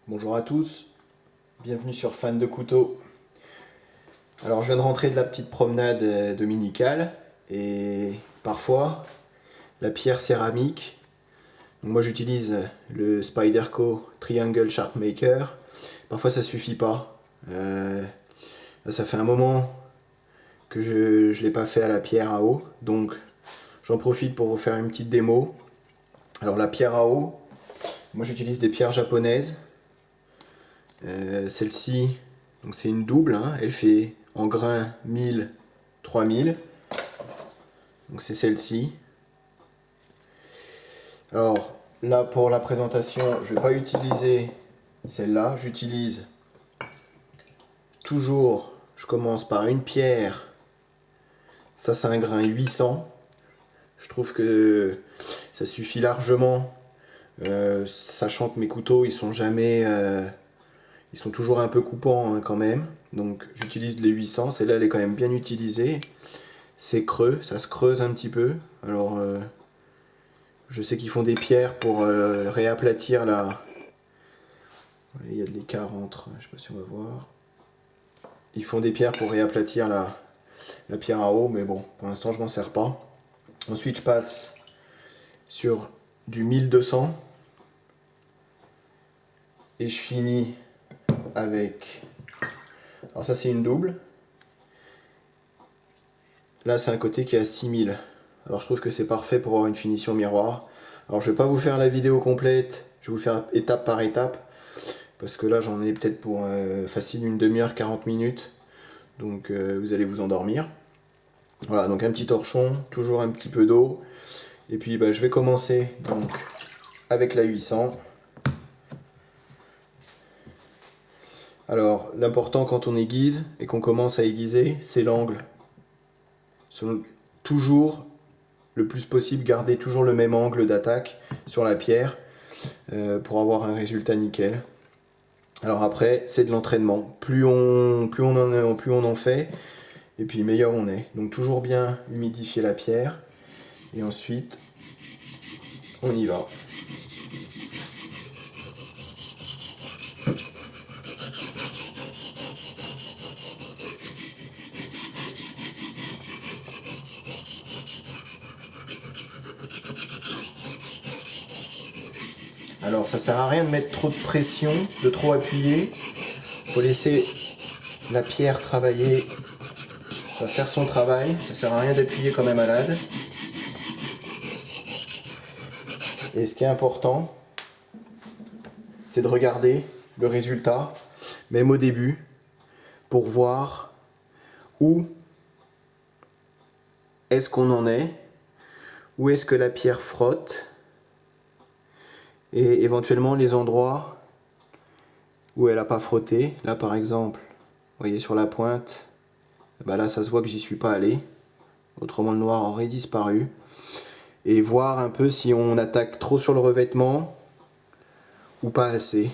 Bonjour à tous, bienvenue sur Fan de Couteau. Alors je viens de rentrer de la petite promenade dominicale et parfois la pierre céramique, donc moi j'utilise le Spyderco Triangle Sharp Maker, parfois ça suffit pas. Là, ça fait un moment que je ne l'ai pas fait à la pierre à eau, donc j'en profite pour vous faire une petite démo. Alors la pierre à eau, moi j'utilise des pierres japonaises. Celle-ci, donc c'est une double, hein, elle fait en grains 1000, 3000. Donc c'est celle-ci. Alors là pour la présentation, je ne vais pas utiliser celle-là, j'utilise toujours, je commence par une pierre. Ça c'est un grain 800. Je trouve que ça suffit largement, sachant que mes couteaux ils sont jamais... ils sont toujours un peu coupants hein, quand même. Donc j'utilise les 800. Celle-là elle est quand même bien utilisée. C'est creux, ça se creuse un petit peu. Alors je sais qu'ils font des pierres pour réaplatir la... Il y a de l'écart entre... Je sais pas si on va voir. Ils font des pierres pour réaplatir la pierre à eau. Mais bon, pour l'instant je m'en sers pas. Ensuite je passe sur du 1200. Et je finis avec... Alors ça c'est une double. Là c'est un côté qui est à 6000. Alors je trouve que c'est parfait pour avoir une finition miroir. Alors je vais pas vous faire la vidéo complète, je vais vous faire étape par étape. Parce que là j'en ai peut-être pour facile une demi-heure, 40 minutes. Donc vous allez vous endormir. Voilà, donc un petit torchon, toujours un petit peu d'eau. Et puis je vais commencer donc avec la 800. Alors l'important quand on aiguise et qu'on commence à aiguiser, c'est l'angle. Toujours le plus possible, garder toujours le même angle d'attaque sur la pierre pour avoir un résultat nickel. Alors après, c'est de l'entraînement. Plus on en fait, et puis meilleur on est. Donc toujours bien humidifier la pierre, et ensuite, on y va. Alors ça sert à rien de mettre trop de pression, de trop appuyer. Faut laisser la pierre travailler, faire son travail. Ça sert à rien d'appuyer comme un malade. Et ce qui est important, c'est de regarder le résultat, même au début, pour voir où est-ce qu'on en est, où est-ce que la pierre frotte, et éventuellement les endroits où elle n'a pas frotté. Là par exemple, vous voyez sur la pointe, là ça se voit que j'y suis pas allé, autrement le noir aurait disparu. Et voir un peu si on attaque trop sur le revêtement ou pas assez.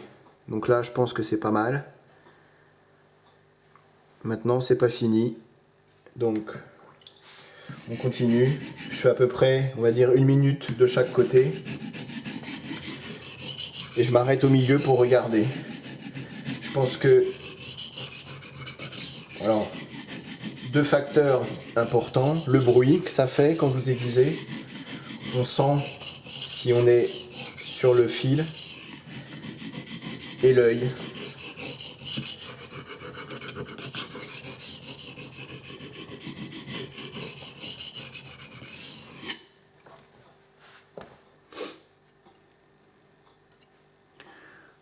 Donc là je pense que c'est pas mal. Maintenant c'est pas fini, donc on continue. Je fais à peu près, on va dire, 1 minute de chaque côté. Et je m'arrête au milieu pour regarder. Je pense que... Alors, 2 facteurs importants. Le bruit que ça fait quand vous aiguisez. On sent si on est sur le fil. Et l'œil.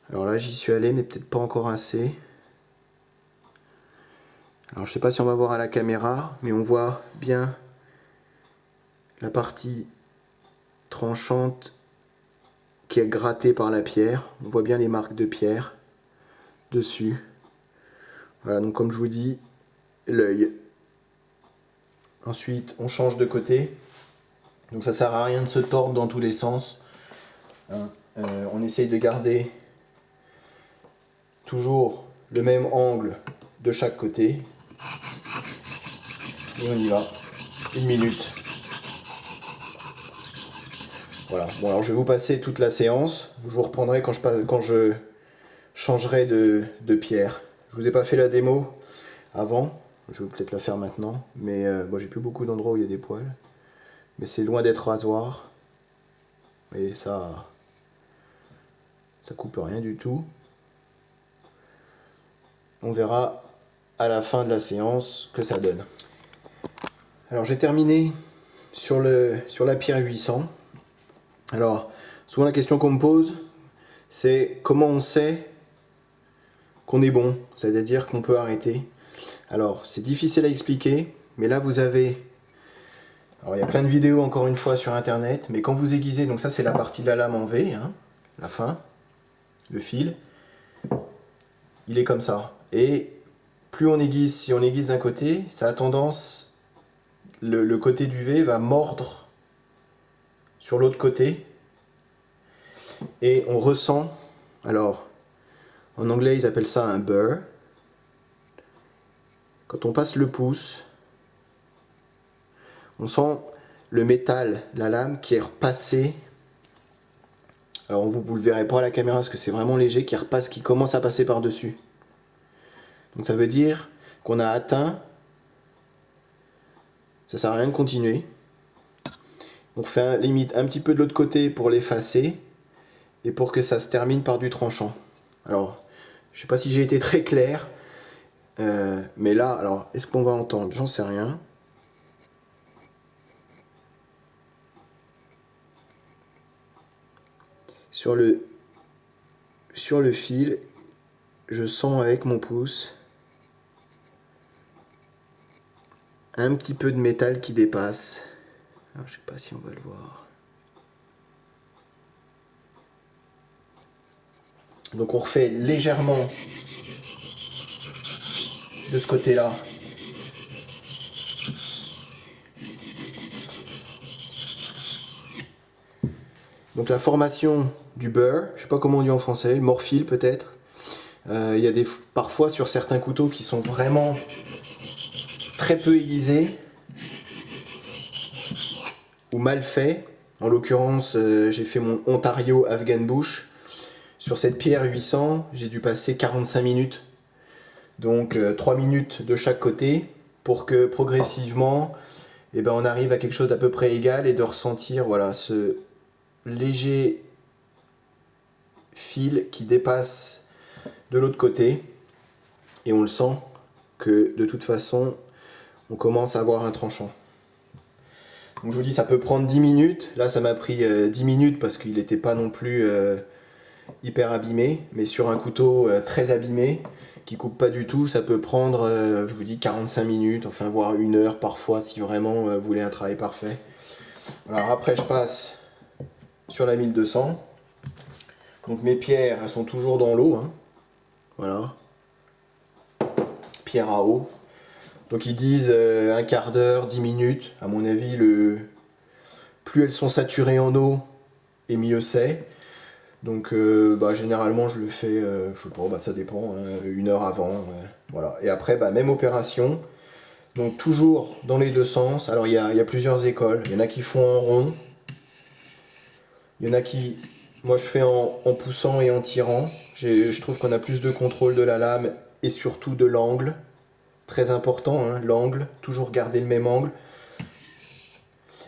Alors là j'y suis allé mais peut-être pas encore assez. Alors je sais pas si on va voir à la caméra, mais on voit bien la partie tranchante qui est grattée par la pierre. On voit bien les marques de pierre dessus. Voilà, donc comme je vous dis, l'œil. Ensuite on change de côté. Donc ça sert à rien de se tordre dans tous les sens. On essaye de garder toujours le même angle de chaque côté. Et on y va. 1 minute. Voilà. Bon alors je vais vous passer toute la séance. Je vous reprendrai quand je changerai de pierre. Je vous ai pas fait la démo avant, je vais peut-être la faire maintenant, mais bon, j'ai plus beaucoup d'endroits où il y a des poils. Mais c'est loin d'être rasoir. Et ça coupe rien du tout. On verra à la fin de la séance que ça donne. Alors j'ai terminé sur la pierre 800. Alors souvent la question qu'on me pose, c'est comment on sait qu'on est bon, c'est-à-dire qu'on peut arrêter. Alors c'est difficile à expliquer, mais là vous avez... Alors il y a plein de vidéos encore une fois sur internet, mais quand vous aiguisez, donc ça c'est la partie de la lame en V, hein, la fin, le fil, il est comme ça. Et plus on aiguise, si on aiguise d'un côté, ça a tendance, le côté du V va mordre sur l'autre côté, et on ressent, alors en anglais ils appellent ça un burr. Quand on passe le pouce, on sent le métal, la lame qui est repassée. Alors vous le verrez pas à la caméra parce que c'est vraiment léger, qui commence à passer par-dessus. Donc ça veut dire qu'on a atteint, ça sert à rien de continuer. On fait limite un petit peu de l'autre côté pour l'effacer et pour que ça se termine par du tranchant. Alors, je sais pas si j'ai été très clair, mais là, alors, est-ce qu'on va entendre? J'en sais rien. Sur le fil, je sens avec mon pouce un petit peu de métal qui dépasse. Alors, je sais pas si on va le voir. Donc on refait légèrement de ce côté-là. Donc la formation du burr, je sais pas comment on dit en français, le morphile peut-être. Il y a parfois sur certains couteaux qui sont vraiment très peu aiguisés ou mal faits. En l'occurrence, j'ai fait mon Ontario Afghan Bush. Sur cette pierre 800, j'ai dû passer 45 minutes. Donc 3 minutes de chaque côté pour que progressivement on arrive à quelque chose d'à peu près égal et de ressentir voilà, ce léger fil qui dépasse de l'autre côté. Et on le sent que de toute façon, on commence à avoir un tranchant. Donc je vous dis, ça peut prendre 10 minutes. Là, ça m'a pris 10 minutes parce qu'il n'était pas non plus hyper abîmé. Mais sur un couteau très abîmé, qui coupe pas du tout, ça peut prendre, je vous dis, 45 minutes, enfin voire 1 heure parfois, si vraiment vous voulez un travail parfait. Alors après, je passe sur la 1200. Donc mes pierres, elles sont toujours dans l'eau. Hein. Voilà. Pierre à eau. Donc ils disent un quart d'heure, 10 minutes. À mon avis, plus elles sont saturées en eau, et mieux c'est. Donc généralement je le fais, je sais pas, ça dépend, 1 heure avant. Voilà. Et après, même opération. Donc toujours dans les deux sens. Alors il y a plusieurs écoles. Il y en a qui font en rond. Il y en a qui... Moi je fais en poussant et en tirant. Je trouve qu'on a plus de contrôle de la lame et surtout de l'angle. Très important, hein, l'angle. Toujours garder le même angle.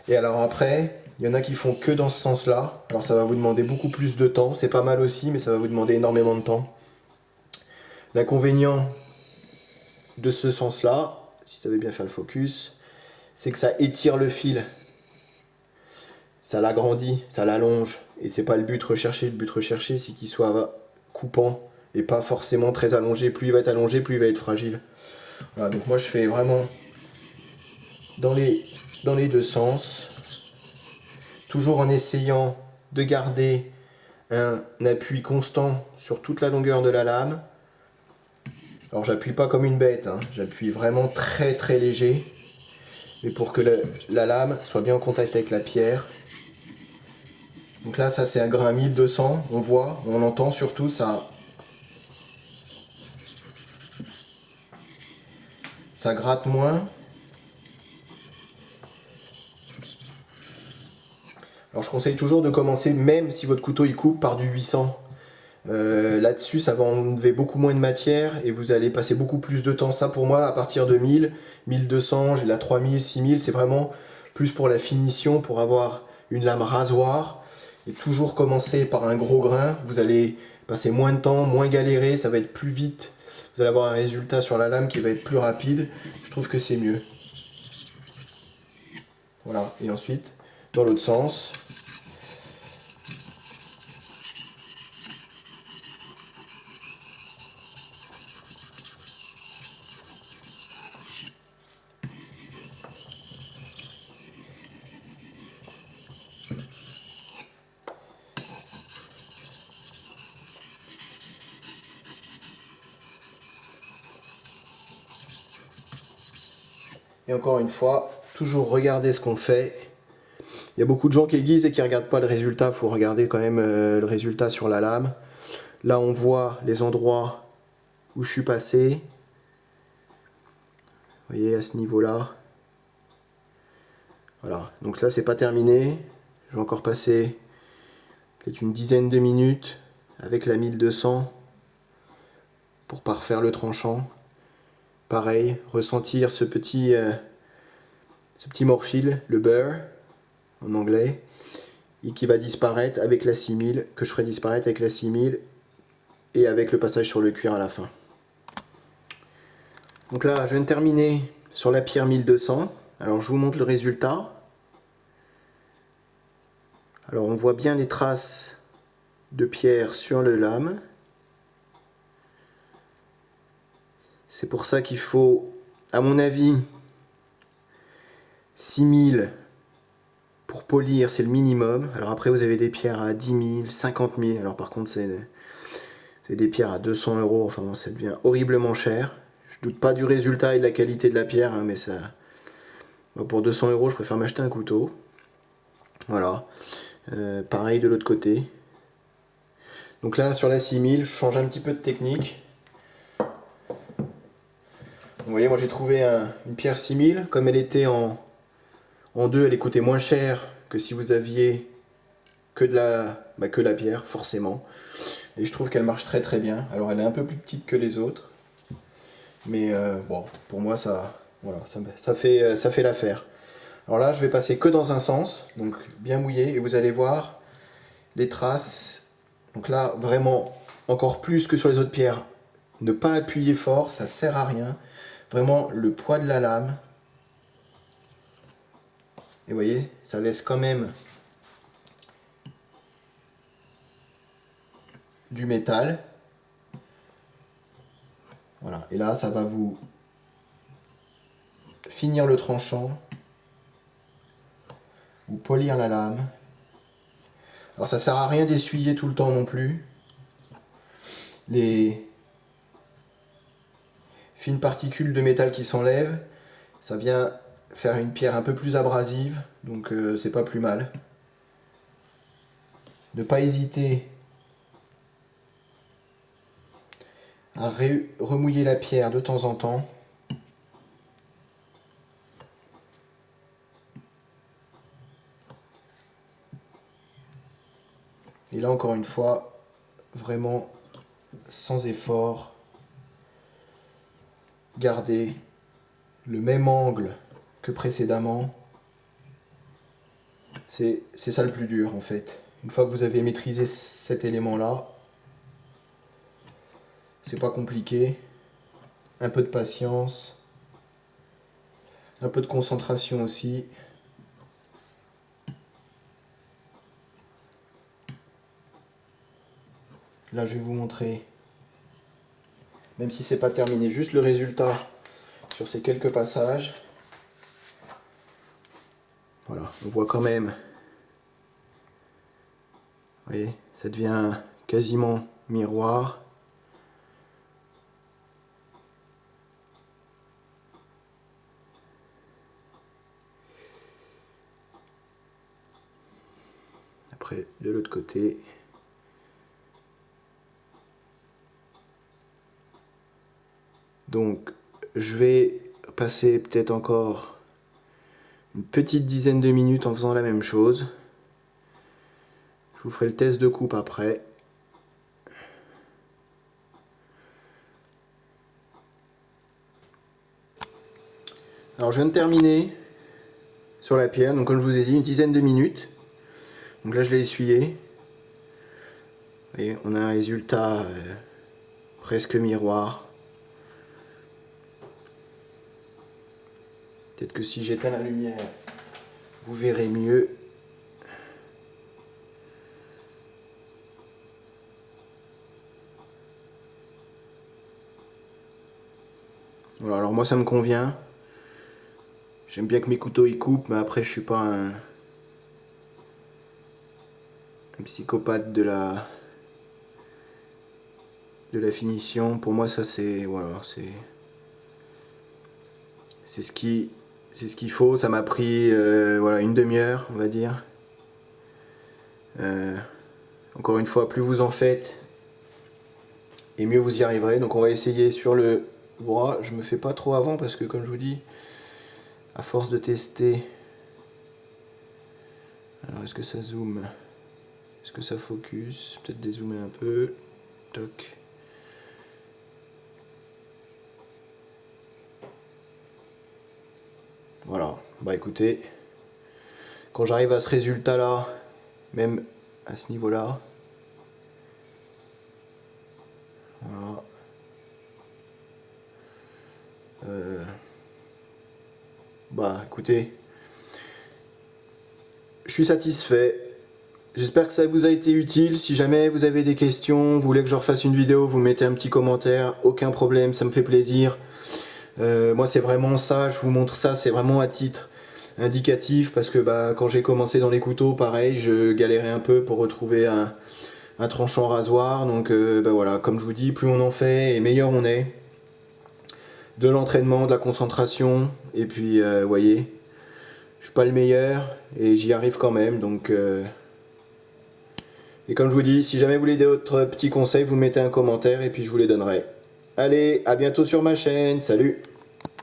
Et alors après, il y en a qui font que dans ce sens-là. Alors ça va vous demander beaucoup plus de temps. C'est pas mal aussi, mais ça va vous demander énormément de temps. L'inconvénient de ce sens-là, si ça veut bien faire le focus, c'est que ça étire le fil. Ça l'agrandit, ça l'allonge. Et c'est pas le but recherché. Le but recherché, c'est qu'il soit coupant et pas forcément très allongé. Plus il va être allongé, plus il va être fragile. Voilà, donc moi je fais vraiment dans les deux sens. Toujours en essayant de garder un appui constant sur toute la longueur de la lame. Alors j'appuie pas comme une bête, hein. J'appuie vraiment très très léger. Mais pour que la lame soit bien en contact avec la pierre. Donc là, ça c'est un grain 1200, on voit, on entend surtout ça. Ça gratte moins. Alors je conseille toujours de commencer, même si votre couteau il coupe, par du 800. Là-dessus, ça va enlever beaucoup moins de matière et vous allez passer beaucoup plus de temps. Ça, pour moi, à partir de 1000, 1200, j'ai la 3000, 6000, c'est vraiment plus pour la finition, pour avoir une lame rasoir. Et toujours commencer par un gros grain. Vous allez passer moins de temps, moins galérer, ça va être plus vite. Vous allez avoir un résultat sur la lame qui va être plus rapide. Je trouve que c'est mieux. Voilà, et ensuite, dans l'autre sens. Et encore une fois, toujours regarder ce qu'on fait. Il y a beaucoup de gens qui aiguisent et qui ne regardent pas le résultat. Il faut regarder quand même le résultat sur la lame. Là, on voit les endroits où je suis passé. Vous voyez, à ce niveau-là. Voilà, donc là, c'est pas terminé. Je vais encore passer peut-être une dizaine de minutes avec la 1200 pour parfaire le tranchant. Pareil, ressentir ce petit morphile, le burr en anglais, et qui va disparaître avec la 6000, que je ferai disparaître avec la 6000 et avec le passage sur le cuir à la fin. Donc là, je viens de terminer sur la pierre 1200. Alors je vous montre le résultat. Alors on voit bien les traces de pierre sur le lame. C'est pour ça qu'il faut, à mon avis, 6000 pour polir, c'est le minimum. Alors après, vous avez des pierres à 10 000, 50 000. Alors par contre, c'est des pierres à 200 €. Enfin, bon, ça devient horriblement cher. Je doute pas du résultat et de la qualité de la pierre, hein, mais ça, pour 200 €, je préfère m'acheter un couteau. Voilà. Pareil de l'autre côté. Donc là, sur la 6000, je change un petit peu de technique. Vous voyez, moi j'ai trouvé une pierre 6000. Comme elle était en deux, elle coûtait moins cher que si vous aviez que la pierre, forcément. Et je trouve qu'elle marche très très bien. Alors elle est un peu plus petite que les autres. Mais bon, pour moi, voilà, ça fait l'affaire. Alors là, je vais passer que dans un sens, donc bien mouillé, et vous allez voir les traces. Donc là, vraiment, encore plus que sur les autres pierres, ne pas appuyer fort, ça sert à rien. Vraiment, le poids de la lame. Et vous voyez, ça laisse quand même du métal. Voilà, et là, ça va vous finir le tranchant, ou polir la lame. Alors ça sert à rien d'essuyer tout le temps non plus. Les fines particules de métal qui s'enlèvent, ça vient faire une pierre un peu plus abrasive, donc c'est pas plus mal. Ne pas hésiter à remouiller la pierre de temps en temps. Et là encore une fois, vraiment sans effort, gardez le même angle que précédemment. C'est ça le plus dur en fait. Une fois que vous avez maîtrisé cet élément là, c'est pas compliqué. Un peu de patience, un peu de concentration aussi. Là je vais vous montrer, même si c'est pas terminé, juste le résultat sur ces quelques passages. Voilà, on voit quand même, vous voyez, ça devient quasiment miroir. Après, de l'autre côté. Donc, je vais passer peut-être encore une petite dizaine de minutes en faisant la même chose. Je vous ferai le test de coupe après. Alors je viens de terminer sur la pierre, donc comme je vous ai dit, une dizaine de minutes. Donc là je l'ai essuyé. Vous voyez, on a un résultat presque miroir. Peut-être que si j'éteins la lumière, vous verrez mieux. Voilà, alors moi ça me convient. J'aime bien que mes couteaux y coupent, mais après je suis pas un psychopathe de la finition. Pour moi ça c'est voilà, c'est ce qu'il faut. Ça m'a pris voilà, une demi-heure on va dire. Encore une fois, plus vous en faites et mieux vous y arriverez. Donc on va essayer sur le bras. Je me fais pas trop avant parce que comme je vous dis, à force de tester, alors est-ce que ça zoome, est-ce que ça focus, peut-être dézoomer un peu, toc. Voilà, bah écoutez, quand j'arrive à ce résultat là, même à ce niveau là, voilà, bah écoutez, je suis satisfait. J'espère que ça vous a été utile. Si jamais vous avez des questions, vous voulez que je refasse une vidéo, vous mettez un petit commentaire, aucun problème, ça me fait plaisir. Moi c'est vraiment ça, je vous montre ça, c'est vraiment à titre indicatif parce que bah, quand j'ai commencé dans les couteaux, pareil, je galérais un peu pour retrouver un tranchant rasoir. Donc bah, voilà, comme je vous dis, plus on en fait et meilleur on est. De l'entraînement, de la concentration, et puis vous voyez, je suis pas le meilleur et j'y arrive quand même. Donc et comme je vous dis, si jamais vous voulez d'autres petits conseils, vous mettez un commentaire et puis je vous les donnerai. Allez, à bientôt sur ma chaîne, salut!